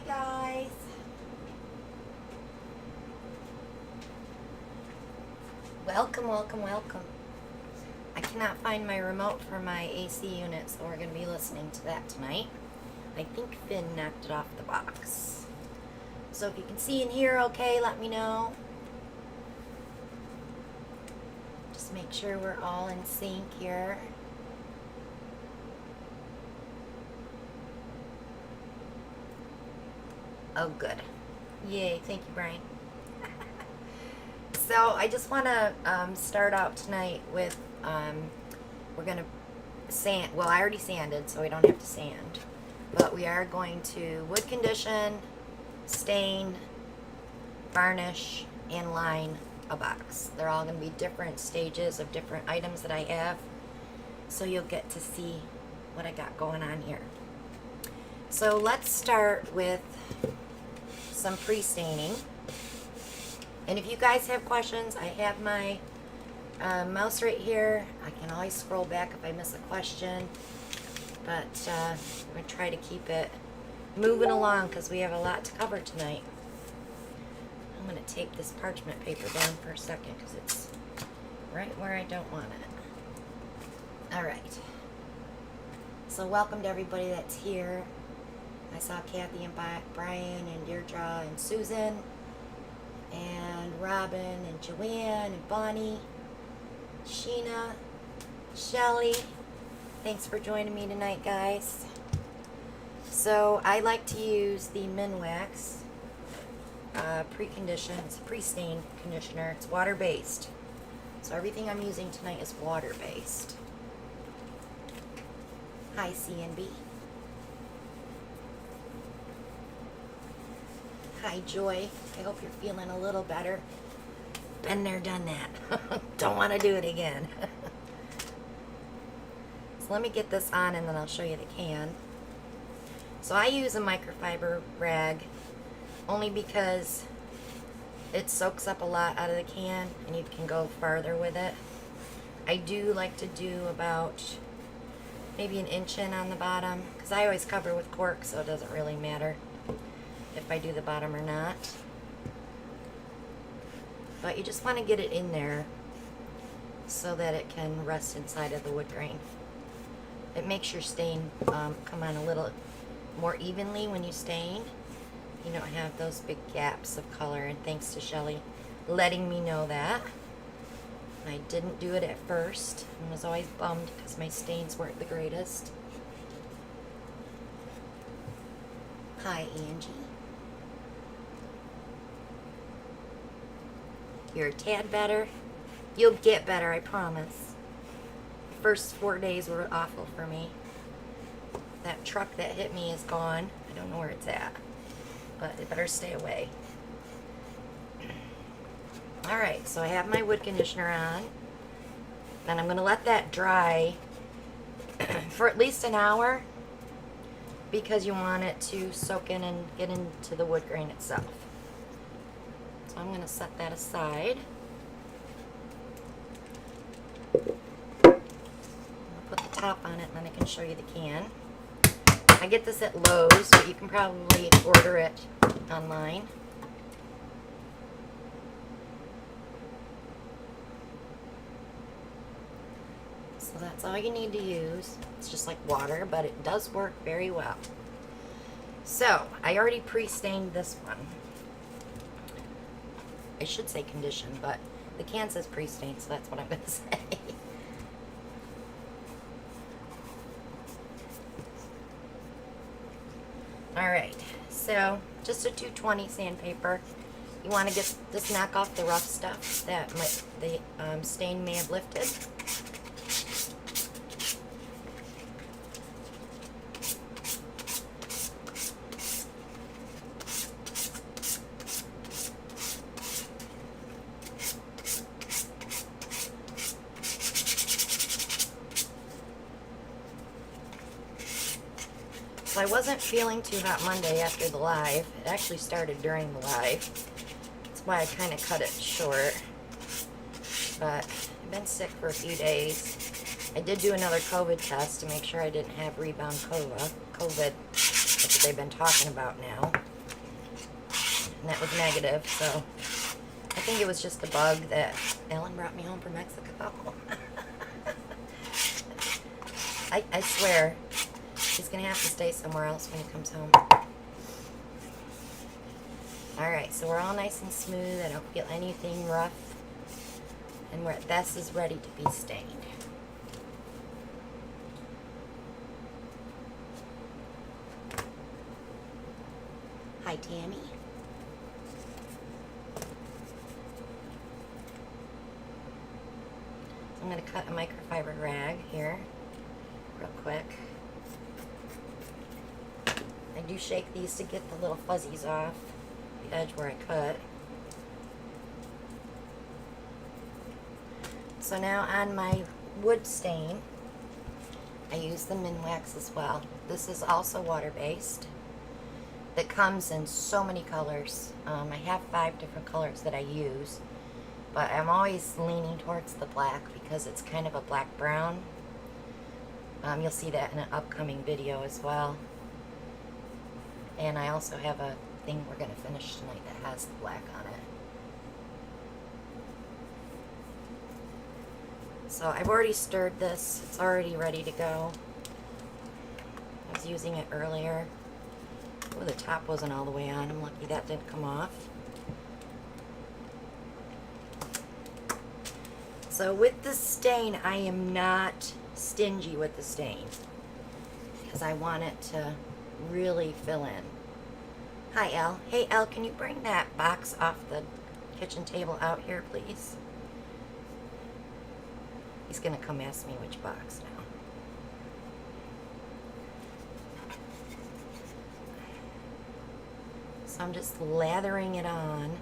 Guys. Welcome, welcome, welcome. I cannot find my remote for my AC unit, so we're going to be listening to that tonight. I think Finn knocked it off the box. So if you can see and hear okay, let me know. Just make sure we're all in sync here. Oh, good. Yay. Thank you, Brian. So I just want to start out tonight with, we're going to sand. Well, I already sanded, so we don't have to sand. But we are going to wood condition, stain, varnish, and line a box. They're all going to be different stages of different items that I have. So you'll get to see what I got going on here. So let's start with some pre-staining. And if you guys have questions, I have my mouse right here. I can always scroll back if I miss a question. But I'm going to try to keep it moving along because we have a lot to cover tonight. I'm going to tape this parchment paper down for a second because it's right where I don't want it. Alright. So welcome to everybody that's here. I saw Kathy and Brian and Deirdre and Susan and Robin and Joanne and Bonnie, Sheena, Shelly. Thanks for joining me tonight, guys. So I like to use the Minwax pre-condition. It's a pre-stain conditioner. It's water-based. So everything I'm using tonight is water-based. Hi, CNB. Hi, Joy. I hope you're feeling a little better. Been there, done that. Don't want to do it again. So let me get this on and then I'll show you the can. So I use a microfiber rag only because it soaks up a lot out of the can and you can go farther with it. I do like to do about maybe an inch in on the bottom because I always cover with cork, so it doesn't really matter if I do the bottom or not. But you just want to get it in there so that it can rest inside of the wood grain. It makes your stain come on a little more evenly when you stain. You don't have those big gaps of color, and thanks to Shelly letting me know that. I didn't do it at first and was always bummed because my stains weren't the greatest. Hi, Angie. You're a tad better. You'll get better, I promise. The first 4 days were awful for me. That truck that hit me is gone. I don't know where it's at, but it better stay away. Alright, so I have my wood conditioner on. And I'm going to let that dry for at least an hour because you want it to soak in and get into the wood grain itself. So I'm going to set that aside. I'll put the top on it and then I can show you the can. I get this at Lowe's, but you can probably order it online. So that's all you need to use. It's just like water, but it does work very well. So I already pre-stained this one. I should say conditioned, but the can says pre-stained, so that's what I'm going to say. Alright, so just a 220 sandpaper. You want to just knock off the rough stuff that the stain may have lifted. So I wasn't feeling too hot Monday after the live. It actually started during the live. That's why I kind of cut it short. But I've been sick for a few days. I did do another COVID test to make sure I didn't have rebound COVID. That's what they've been talking about now. and that was negative, so I think it was just a bug that Ellen brought me home from Mexico. I swear, he's going to have to stay somewhere else when he comes home. Alright, so we're all nice and smooth. I don't feel anything rough. And this is ready to be stained. Hi, Tammy. So I'm going to cut a microfiber rag here real quick. I do shake these to get the little fuzzies off the edge where I cut. So now on my wood stain, I use the Minwax as well. This is also water-based. It comes in so many colors. I have 5 different colors that I use, but I'm always leaning towards the black because it's kind of a black-brown. You'll see that in an upcoming video as well. And I also have a thing we're going to finish tonight that has the black on it. So I've already stirred this. It's already ready to go. I was using it earlier. Oh, the top wasn't all the way on. I'm lucky that didn't come off. So with the stain, I am not stingy with the stain because I want it to really fill in. Hi, Elle. Hey, Elle, can you bring that box off the kitchen table out here, please? He's going to come ask me which box now. So I'm just lathering it on.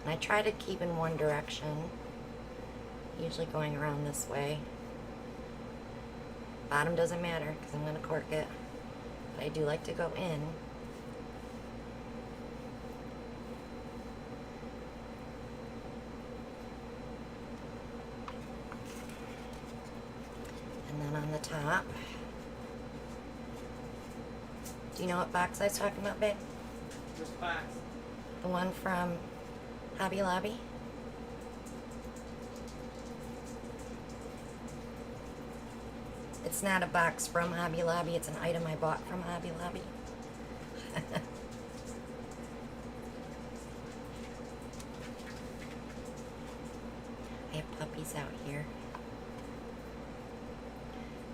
And I try to keep in one direction, usually going around this way. Bottom doesn't matter because I'm going to cork it, but I do like to go in. And then on the top. Do you know what box I was talking about, babe? Which box? The one from Hobby Lobby? It's not a box from Hobby Lobby, it's an item I bought from Hobby Lobby. I have puppies out here.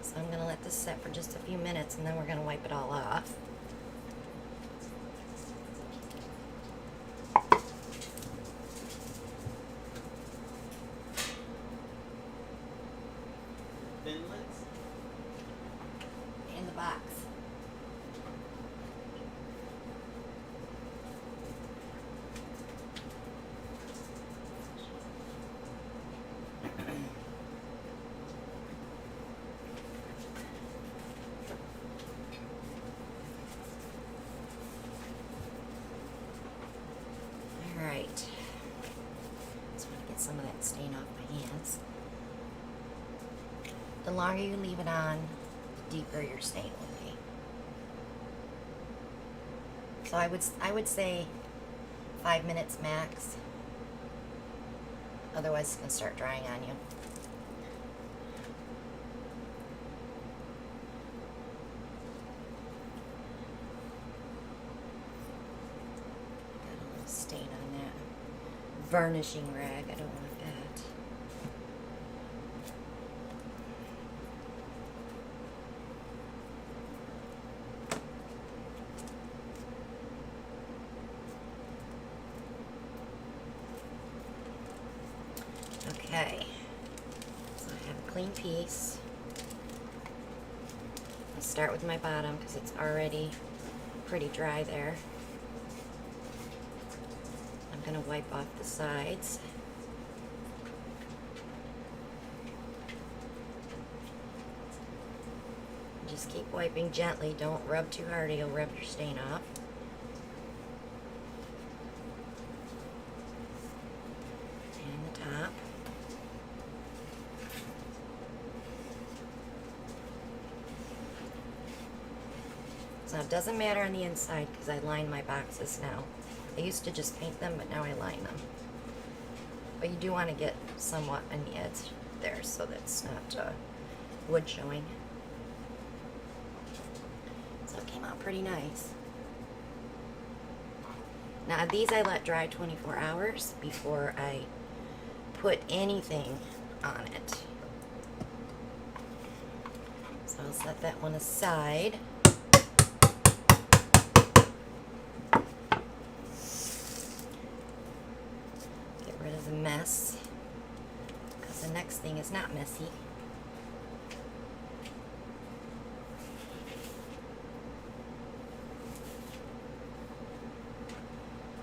So I'm going to let this set for just a few minutes and then we're going to wipe it all off. Finlets? In the box. Alright. Just want to get some of that stain off my hands. The longer you leave it on, the deeper your stain will be. So I would say 5 minutes max. Otherwise it's going to start drying on you. Got a little stain on that varnishing rag. I don't want that. Okay, so I have a clean piece. I'll start with my bottom because it's already pretty dry there. I'm going to wipe off the sides. Just keep wiping gently. Don't rub too hard or you'll rub your stain off. And the top. So it doesn't matter on the inside because I line my boxes now. I used to just paint them, but now I line them. But you do want to get somewhat on the edge there so that's not wood showing. So it came out pretty nice. Now these I let dry 24 hours before I put anything on it. So I'll set that one aside. Get rid of the mess, because the next thing is not messy.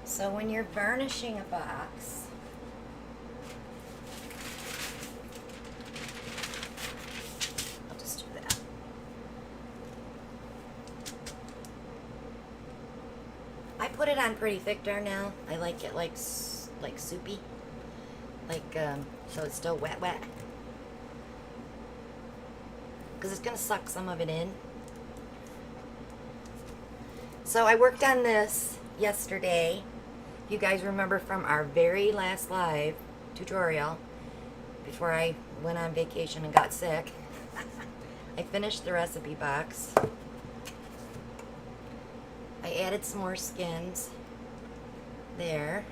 So when you're varnishing a box, I'll just do that. I put it on pretty thick, Darnell. I like it like soupy, so it's still wet, because it's gonna suck some of it in. So I worked on this yesterday. You guys remember from our very last live tutorial before I went on vacation and got sick. I finished the recipe box. I added some more skins there.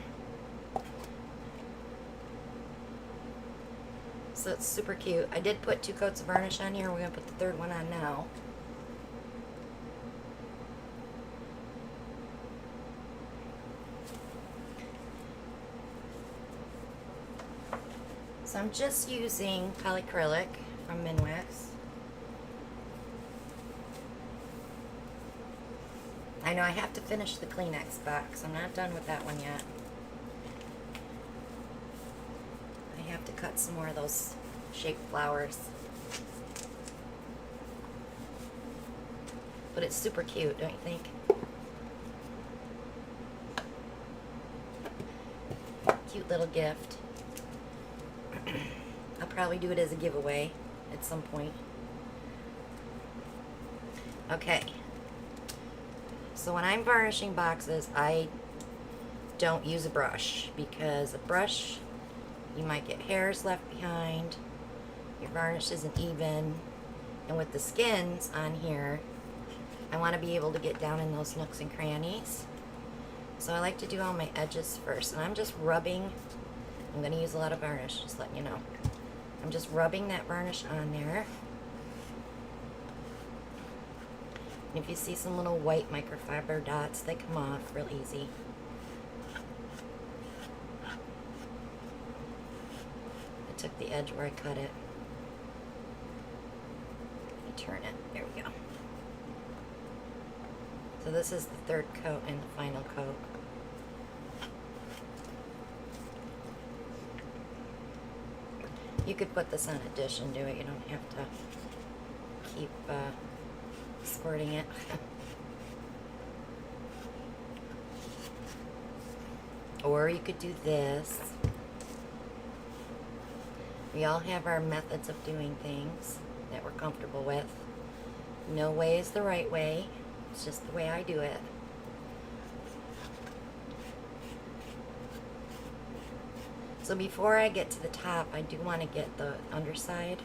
So it's super cute. I did put 2 coats of varnish on here. We're going to put the 3rd one on now. So I'm just using polyacrylic from Minwax. I know I have to finish the Kleenex box. I'm not done with that one yet. I have to cut some more of those shaped flowers. But it's super cute, don't you think? Cute little gift. I'll probably do it as a giveaway at some point. Okay. So when I'm varnishing boxes, I don't use a brush, because a brush, you might get hairs left behind, your varnish isn't even, and with the skins on here, I want to be able to get down in those nooks and crannies. So I like to do all my edges first, and I'm just rubbing. I'm going to use a lot of varnish, just letting you know. I'm just rubbing that varnish on there. And if you see some little white microfiber dots, they come off real easy. I took the edge where I cut it. Let me turn it. There we go. So this is the 3rd coat and the final coat. You could put this on a dish and do it. You don't have to keep squirting it. Or you could do this. We all have our methods of doing things that we're comfortable with. No way is the right way. It's just the way I do it. So before I get to the top, I do want to get the underside.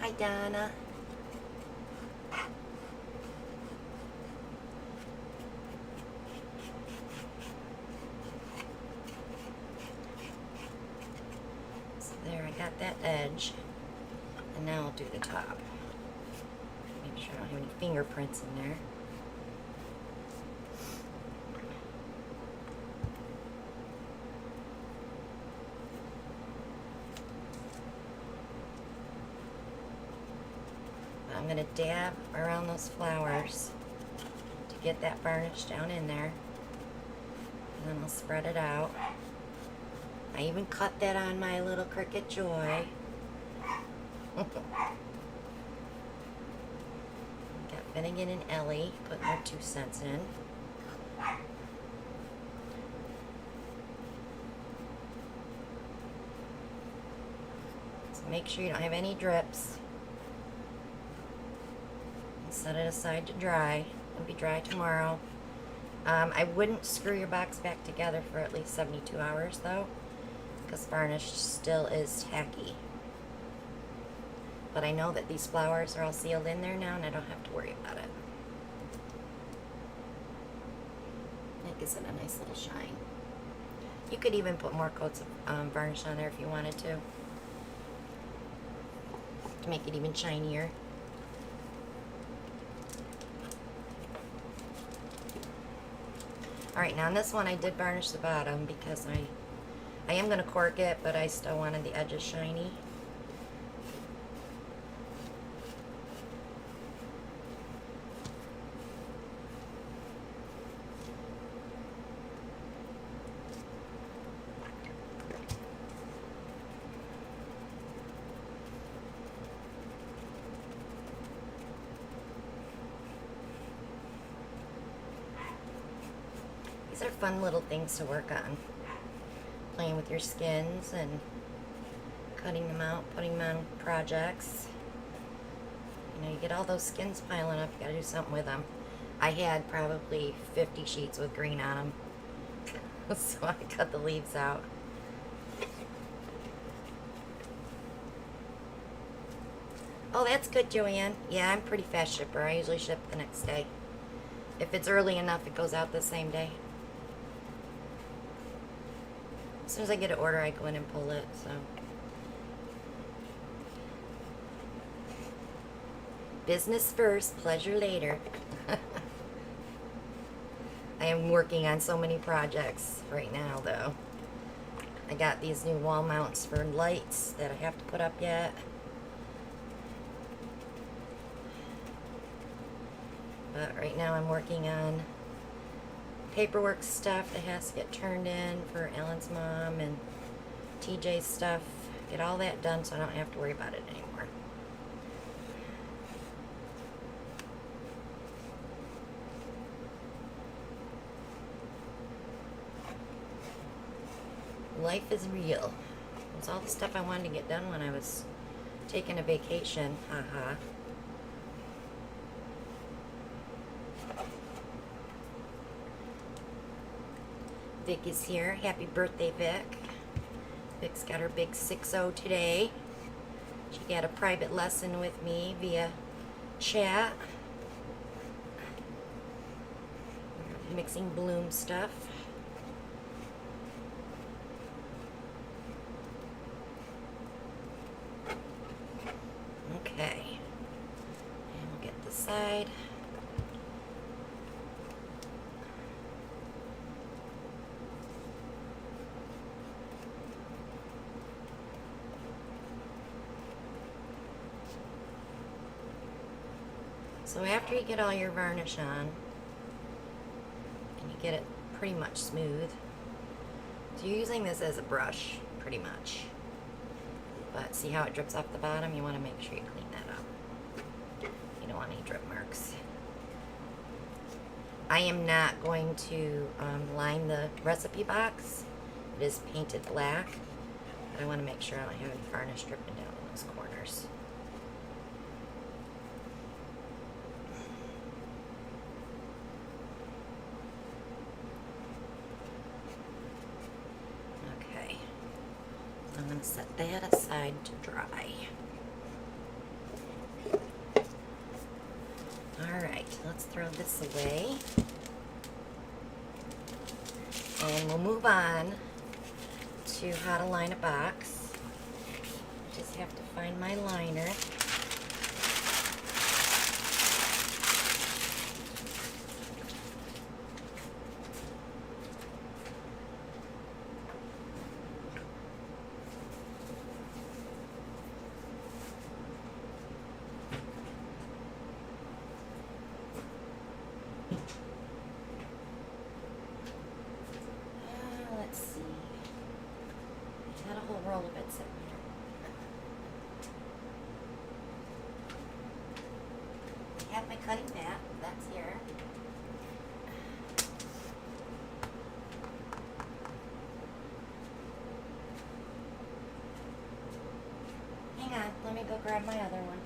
Hi, Donna. So there, I got that edge. And now I'll do the top. Make sure I don't have any fingerprints in there. I'm going to dab around those flowers to get that varnish down in there. And then I'll spread it out. I even cut that on my little Cricut Joy. Got Finnegan and Ellie putting their 2 cents in. Make sure you don't have any drips. And set it aside to dry. It'll be dry tomorrow. I wouldn't screw your box back together for at least 72 hours though, because varnish still is tacky. But I know that these flowers are all sealed in there now and I don't have to worry about it. It gives it a nice little shine. You could even put more coats of varnish on there if you wanted to make it even shinier. Alright, now on this one I did varnish the bottom because I am going to cork it, but I still wanted the edges shiny. These are fun little things to work on. Playing with your skins and cutting them out, putting them on projects. You know, you get all those skins piling up, you gotta do something with them. I had probably 50 sheets with green on them. So I cut the leaves out. Oh, that's good, Joanne. Yeah, I'm a pretty fast shipper. I usually ship the next day. If it's early enough, it goes out the same day. As soon as I get an order, I go in and pull it, so. Business first, pleasure later. I am working on so many projects right now, though. I got these new wall mounts for lights that I have to put up yet. But right now I'm working on paperwork stuff that has to get turned in for Ellen's mom and TJ's stuff. Get all that done so I don't have to worry about it anymore. Life is real. It's all the stuff I wanted to get done when I was taking a vacation. Haha. Vic is here. Happy birthday, Vic. Vic's got her big 6-0 today. She got a private lesson with me via chat. Mixing bloom stuff. Okay. And we'll get this side. So after you get all your varnish on, and you get it pretty much smooth, so you're using this as a brush, pretty much. But see how it drips off the bottom? You want to make sure you clean that up. You don't want any drip marks. I am not going to line the recipe box. It is painted black, but I want to make sure I don't have any varnish dripping down in those corners. I'm going to set that aside to dry. Alright, let's throw this away. And we'll move on to how to line a box. Just have to find my liner. Roll of it sitting here. I have my cutting mat, that's here. Hang go grab my other one.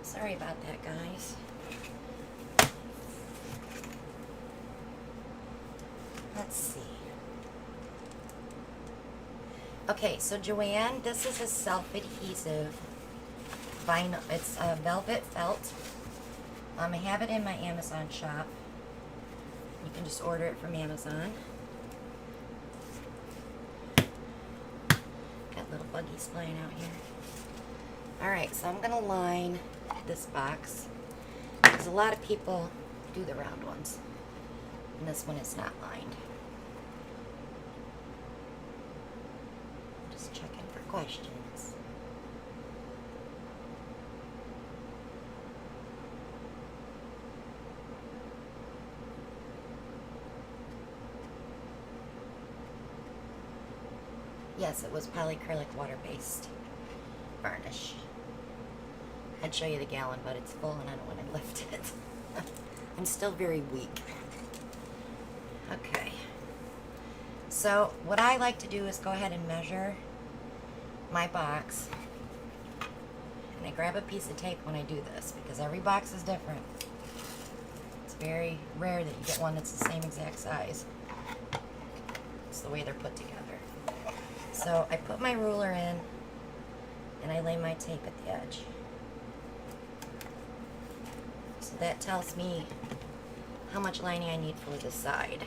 Sorry about that, guys. Let's see. Okay, so Joanne, this is a self-adhesive vinyl. It's a velvet felt. I have it in my Amazon shop. You can just order it from Amazon. Got little buggies flying out here. Alright, so I'm going to line this box, because a lot of people do the round ones, and this one is not lined. Just checking for questions. Yes, it was polyacrylic water-based varnish. I'd show you the gallon, but it's full and I don't want to lift it. I'm still very weak. Okay. So what I like to do is go ahead and measure my box. And I grab a piece of tape when I do this, because every box is different. It's very rare that you get one that's the same exact size. It's the way they're put together. So I put my ruler in and I lay my tape at the edge. So that tells me how much lining I need for the side.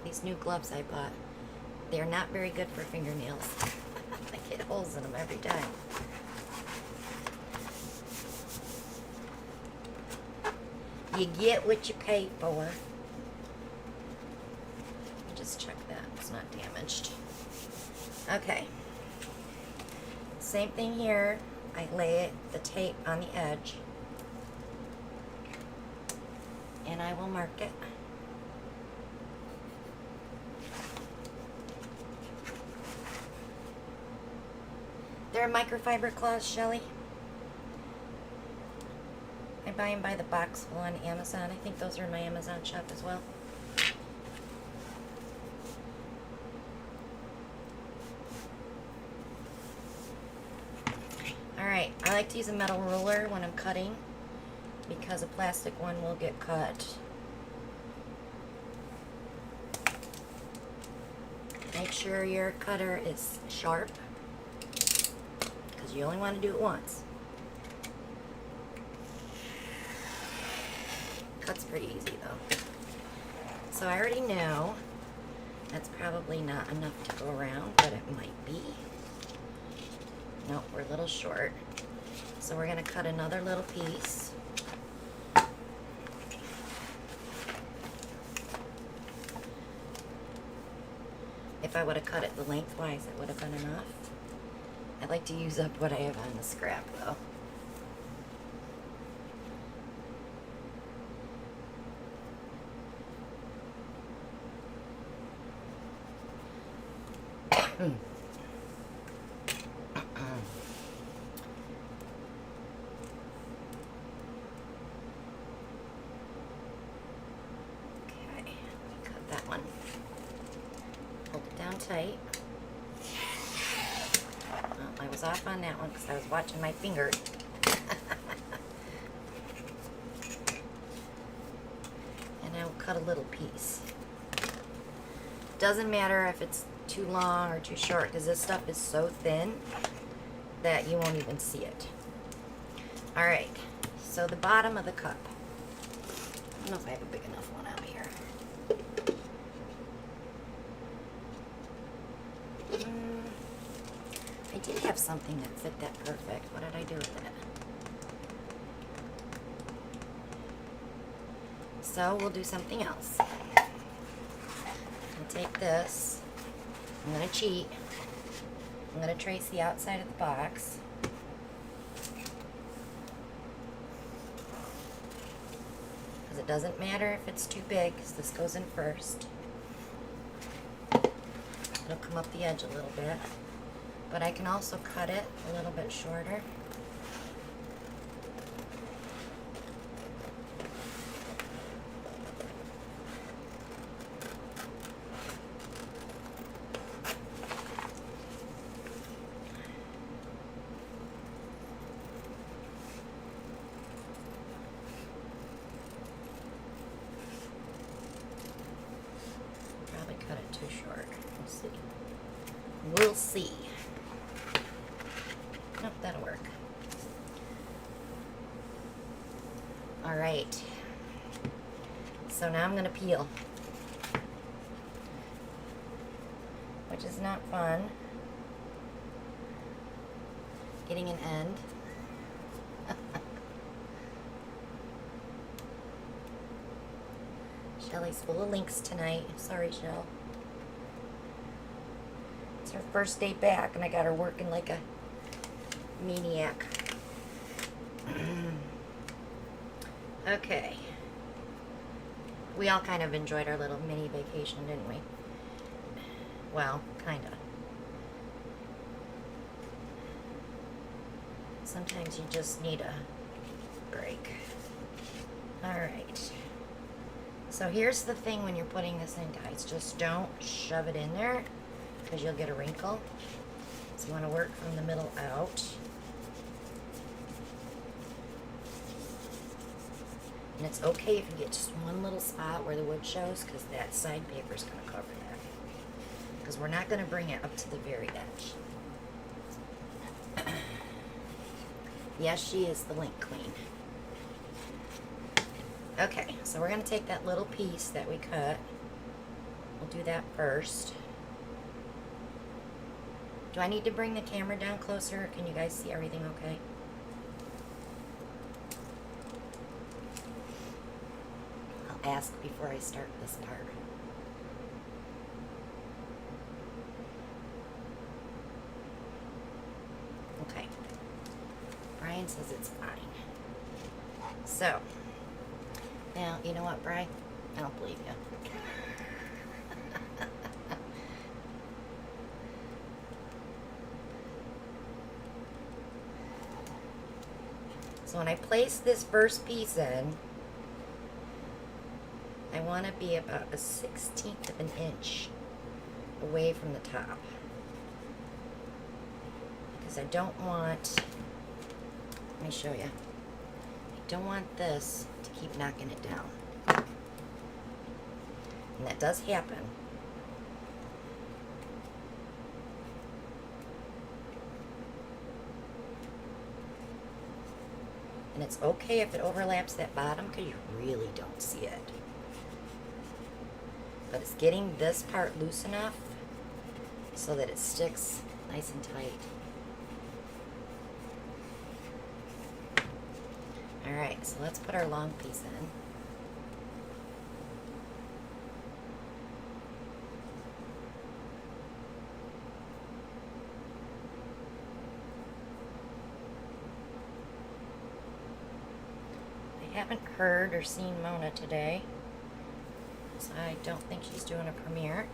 These new gloves I bought, they're not very good for fingernails. I get holes in them every time. You get what you pay for. Just check that it's not damaged. Okay. Same thing here. I lay the tape on the edge. And I will mark it. They're microfiber cloths, Shelly. I buy them by the box full on Amazon. I think those are in my Amazon shop as well. Alright, I like to use a metal ruler when I'm cutting, because a plastic one will get cut. Make sure your cutter is sharp, because you only want to do it once. Cuts pretty easy though. So I already know that's probably not enough to go around, but it might be. Nope, we're a little short. So we're going to cut another little piece. If I would have cut it the lengthwise, it would have been enough. I like to use up what I have on the scrap though. Okay. tight. Oh, I was off on that one because I was watching my fingers. And I will cut a little piece. Doesn't matter if it's too long or too short because this stuff is so thin that you won't even see it. Alright, so the bottom of the cup. I don't know if I have a big enough one out here. I did have something that fit that perfect. What did I do with it? So we'll do something else. I'll take this. I'm going to cheat. I'm going to trace the outside of the box. Because it doesn't matter if it's too big, because this goes in first. It'll come up the edge a little bit. But I can also cut it a little bit shorter. Probably cut it too short. We'll see. We'll see. Nope, that'll work. All right. So now I'm going to peel, which is not fun. Getting an end. Shelly's full of links tonight. Sorry, Shell. It's her first day back, and I got her working like a maniac. Okay. We all kind of enjoyed our little mini vacation, didn't we? Well, kind of. Sometimes you just need a break. Alright. So here's the thing when you're putting this in, guys. Just don't shove it in there because you'll get a wrinkle. So you want to work from the middle out. And it's okay if you get just one little spot where the wood shows, because that side paper is going to cover that. Because we're not going to bring it up to the very edge. Yes, she is the link queen. Okay, so we're going to take that little piece that we cut. We'll do that first. Do I need to bring the camera down closer? Can you guys see everything okay? I'll ask before I start this part. Okay. Brian says it's fine. So, now, you know what, Brian? I don't believe you. So when I place this first piece in, I want to be about a 1/16 of an inch away from the top. Because I don't want, let me show you. I don't want this to keep knocking it down. And that does happen. And it's okay if it overlaps that bottom because you really don't see it. But it's getting this part loose enough so that it sticks nice and tight. Alright, so let's put our long piece in. I haven't heard or seen Mona today, so I don't think she's doing a premiere.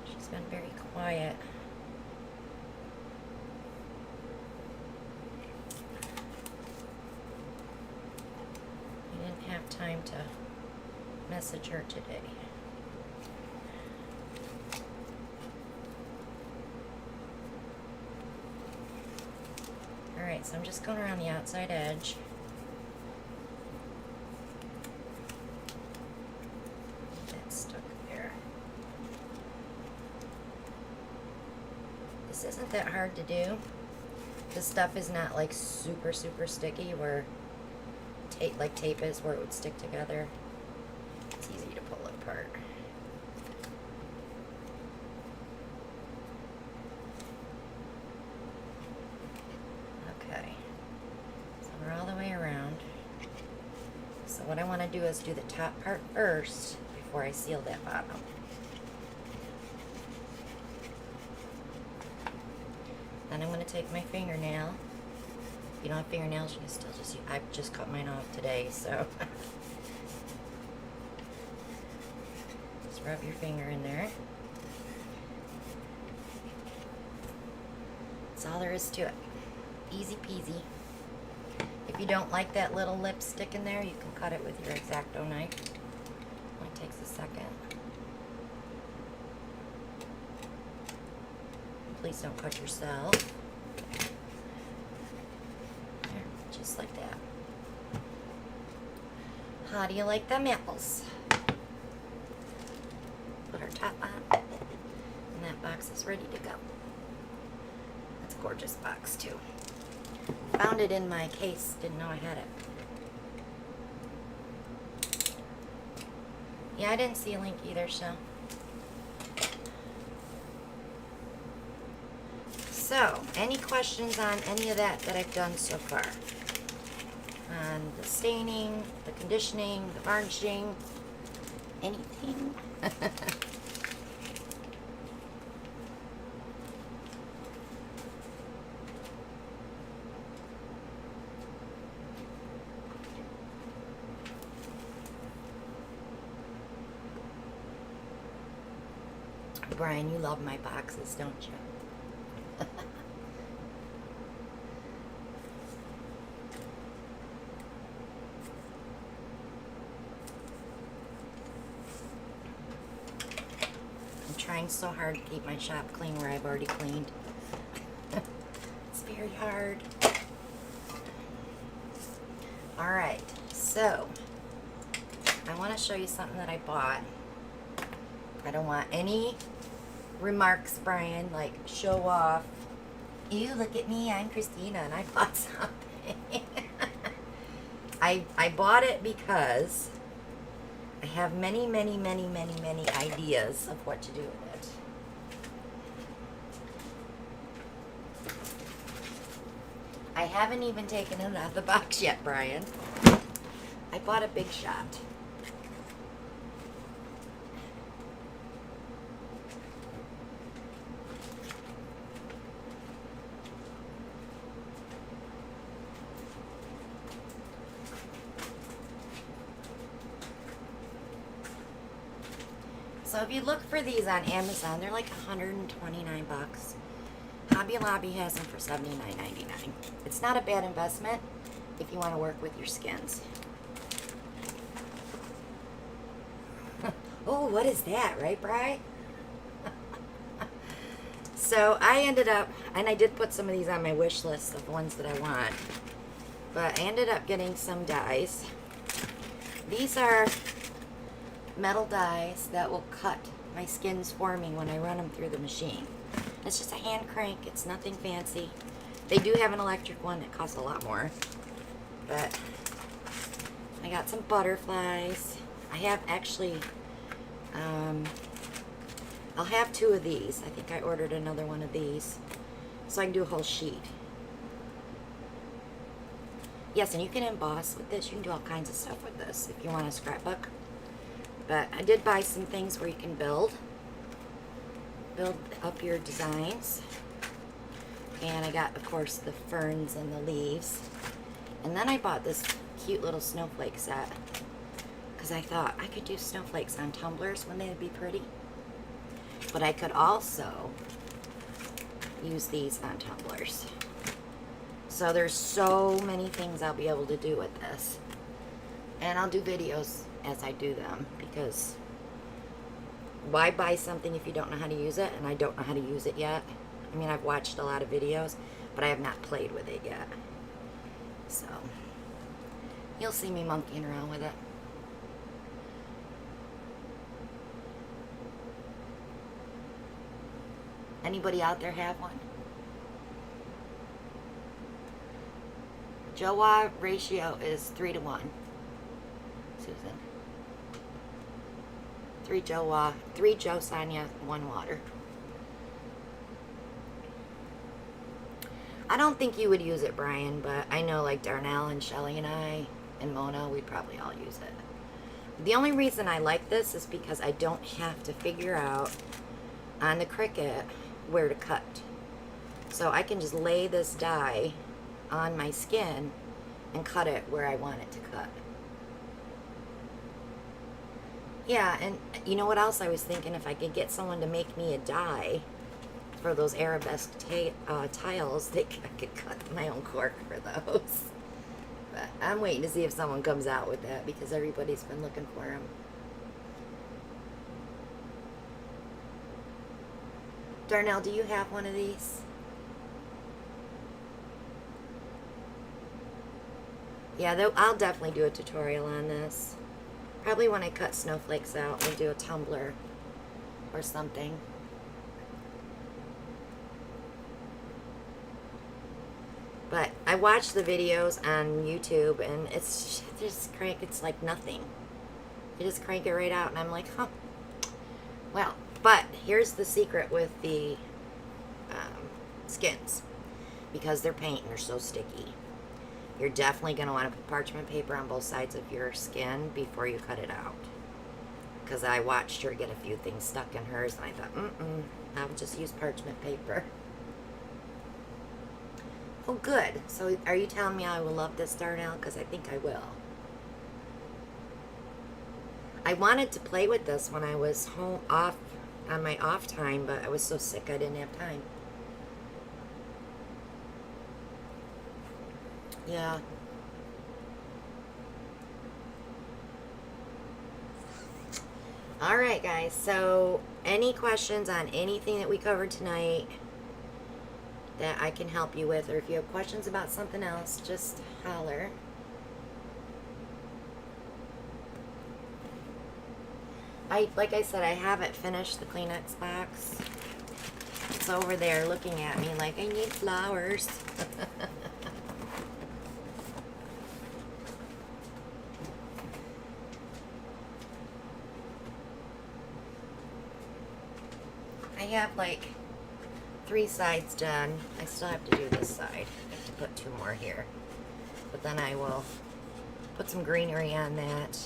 She's been very quiet. I didn't have time to message her today. Alright, so I'm just going around the outside edge. That's stuck there. This isn't that hard to do. This stuff is not like super sticky where tape is, where it would stick together. It's easy to pull it apart. Okay, so we're all the way around. So what I want to do is do the top part first before I seal that bottom. Then I'm going to take my fingernail. If you don't have fingernails, you can still just use, I've just cut mine off today, so. Just rub your finger in there. That's all there is to it. Easy peasy. If you don't like that little lip stick in there, you can cut it with your X-Acto knife. Only takes a second. Please don't cut yourself. There, just like that. How do you like them apples? Put our top on, and that box is ready to go. That's a gorgeous box too. Found it in my case, didn't know I had it. Yeah, I didn't see a link either, so. So, any questions on any of that I've done so far? On the staining, the conditioning, the varnishing, anything? Brian, you love my boxes, don't you? I'm trying so hard to keep my shop clean where I've already cleaned. It's very hard. Alright, so I want to show you something that I bought. I don't want any remarks, Brian, like show off. Ew, look at me, I'm Christina and I bought something. I bought it because I have many ideas of what to do with it. I haven't even taken it out of the box yet, Brian. I bought a Big Shot. So if you look for these on Amazon, they're like 129 bucks. Hobby Lobby has them for $79.99. It's not a bad investment if you want to work with your skins. Oh, what is that, right, Bri? So I ended up, and I did put some of these on my wish list of ones that I want, but I ended up getting some dies. These are metal dies that will cut my skins for me when I run them through the machine. It's just a hand crank, it's nothing fancy. They do have an electric one that costs a lot more, but I got some butterflies. I have actually, I'll have 2 of these. I think I ordered another one of these, so I can do a whole sheet. Yes, and you can emboss with this. You can do all kinds of stuff with this if you want a scrapbook. But I did buy some things where you can build up your designs. And I got, of course, the ferns and the leaves. And then I bought this cute little snowflake set because I thought I could do snowflakes on tumblers. Wouldn't they be pretty? But I could also use these on tumblers. So there's so many things I'll be able to do with this. And I'll do videos as I do them, because why buy something if you don't know how to use it? And I don't know how to use it yet. I mean, I've watched a lot of videos, but I have not played with it yet. So, you'll see me monkeying around with it. Anybody out there have one? Joe-Wa ratio is 3-to-1. Susan. 3 Joe-Wa, 3 Joe Sonia, 1 water. I don't think you would use it, Brian, but I know like Darnell and Shelly and I and Mona, we'd probably all use it. The only reason I like this is because I don't have to figure out on the Cricut where to cut. So I can just lay this die on my skin and cut it where I want it to cut. Yeah, and you know what else I was thinking? If I could get someone to make me a die for those arabesque tiles, I could cut my own cork for those. But I'm waiting to see if someone comes out with that because everybody's been looking for them. Darnell, do you have one of these? Yeah, I'll definitely do a tutorial on this. Probably when I cut snowflakes out, we'll do a tumbler or something. But I watched the videos on YouTube, and it's just crank. It's like nothing. You just crank it right out, and I'm like, huh. Well, but here's the secret with the skins, because they're paint and they're so sticky. You're definitely going to want to put parchment paper on both sides of your skin before you cut it out. Because I watched her get a few things stuck in hers, and I thought, I'll just use parchment paper. Oh, good. So are you telling me I will love this, Darnell? Because I think I will. I wanted to play with this when I was home on my off time, but I was so sick I didn't have time. Yeah. All right, guys. So any questions on anything that we covered tonight that I can help you with, or if you have questions about something else, just holler. Like I said, I haven't finished the Kleenex box. It's over there looking at me like I need flowers. I have like 3 sides done. I still have to do this side. I have to put 2 more here. But then I will put some greenery on that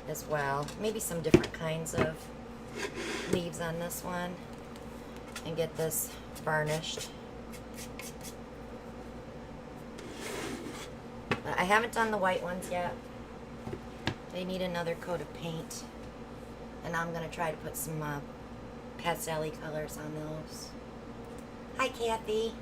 as well. Maybe some different kinds of leaves on this one. And get this varnished. But I haven't done the white ones yet. They need another coat of paint. And I'm going to try to put some pastel-y colors on those. Hi, Kathy.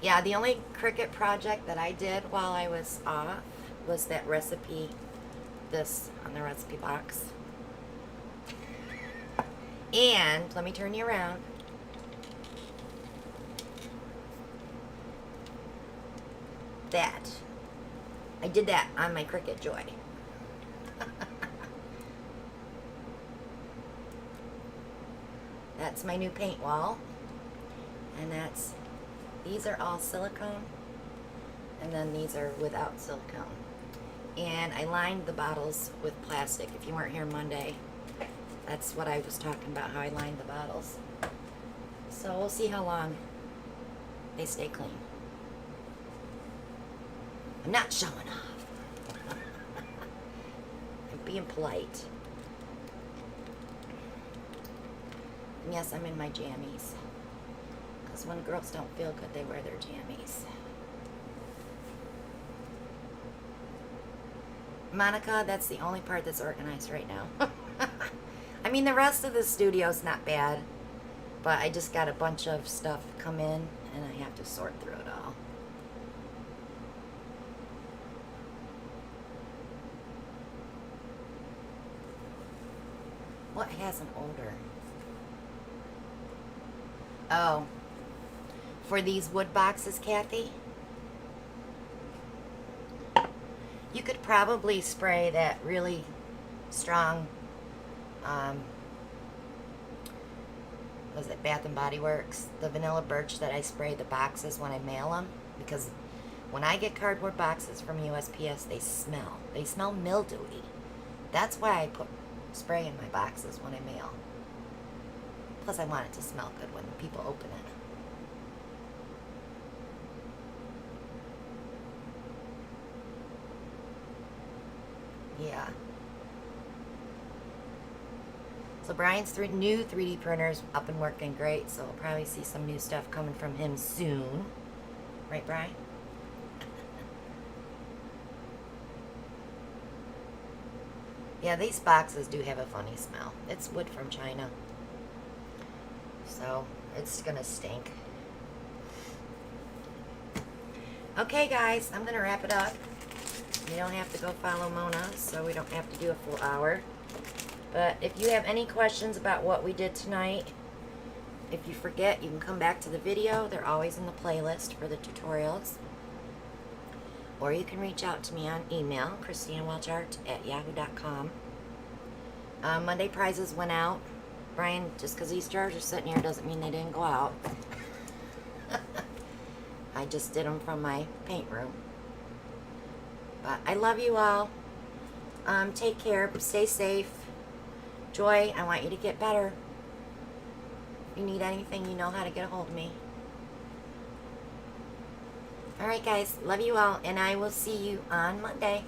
Yeah, the only Cricut project that I did while I was off was that recipe, this on the recipe box. And let me turn you around. That. I did that on my Cricut Joy. That's my new paint wall. And these are all silicone. And then these are without silicone. And I lined the bottles with plastic. If you weren't here Monday, that's what I was talking about, how I lined the bottles. So we'll see how long they stay clean. I'm not showing off. I'm being polite. And yes, I'm in my jammies. Because when girls don't feel good, they wear their jammies. Monica, that's the only part that's organized right now. I mean, the rest of the studio's not bad. But I just got a bunch of stuff come in, and I have to sort through it all. What has an odor? Oh, for these wood boxes, Kathy, you could probably spray that really strong, was it Bath and Body Works, the vanilla birch that I spray the boxes when I mail them, because when I get cardboard boxes from USPS, they smell mildewy. That's why I put spray in my boxes when I mail. Plus, I want it to smell good when people open it. Yeah. So Brian's new 3D printer's up and working great, so we'll probably see some new stuff coming from him soon. Right, Brian? Yeah, these boxes do have a funny smell. It's wood from China. So, it's gonna stink. Okay, guys, I'm gonna wrap it up. You don't have to go follow Mona, so we don't have to do a full hour. But if you have any questions about what we did tonight, if you forget, you can come back to the video. They're always in the playlist for the tutorials. Or you can reach out to me on email, ChristinaWelchArt@yahoo.com. Monday prizes went out. Brian, just because these jars are sitting here doesn't mean they didn't go out. I just did them from my paint room. But I love you all. Take care. Stay safe. Joy, I want you to get better. If you need anything, you know how to get a hold of me. Alright, guys. Love you all. And I will see you on Monday.